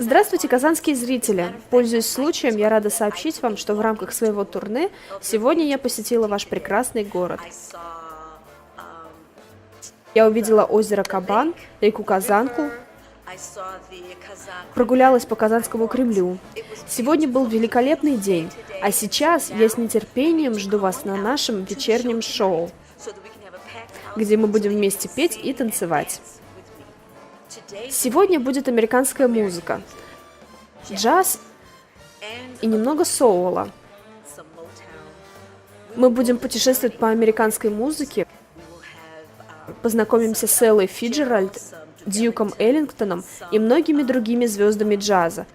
Здравствуйте, казанские зрители! Пользуясь случаем, я рада сообщить вам, что в рамках своего турне сегодня я посетила ваш прекрасный город. Я увидела озеро Кабан, реку Казанку, прогулялась по Казанскому Кремлю. Сегодня был великолепный день, а сейчас я с нетерпением жду вас на нашем вечернем шоу, где мы будем вместе петь и танцевать. Сегодня будет американская музыка, джаз и немного соула. Мы будем путешествовать по американской музыке, познакомимся с Эллой Фиджеральд, Дьюком Эллингтоном и многими другими звездами джаза.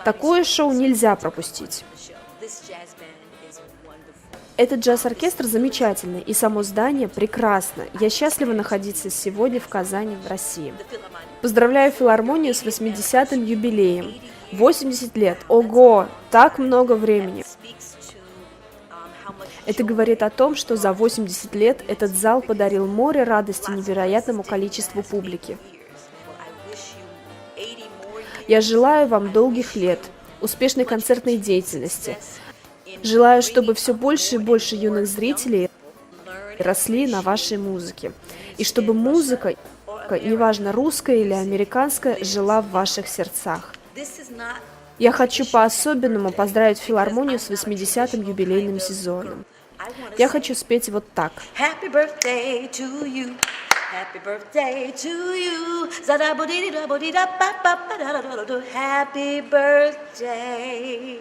Такое шоу нельзя пропустить. Этот джаз-оркестр замечательный, и само здание прекрасно. Я счастлива находиться сегодня в Казани, в России. Поздравляю филармонию с 80-м юбилеем. 80 лет. Ого! Так много времени. Это говорит о том, что за 80 лет этот зал подарил море радости невероятному количеству публики. Я желаю вам долгих лет, успешной концертной деятельности. Желаю, чтобы все больше и больше юных зрителей росли на вашей музыке. И чтобы музыка, неважно русская или американская, жила в ваших сердцах. Я хочу по-особенному поздравить филармонию с 80-м юбилейным сезоном. Я хочу спеть вот так. Happy birthday to you. Happy birthday to you. Happy birthday.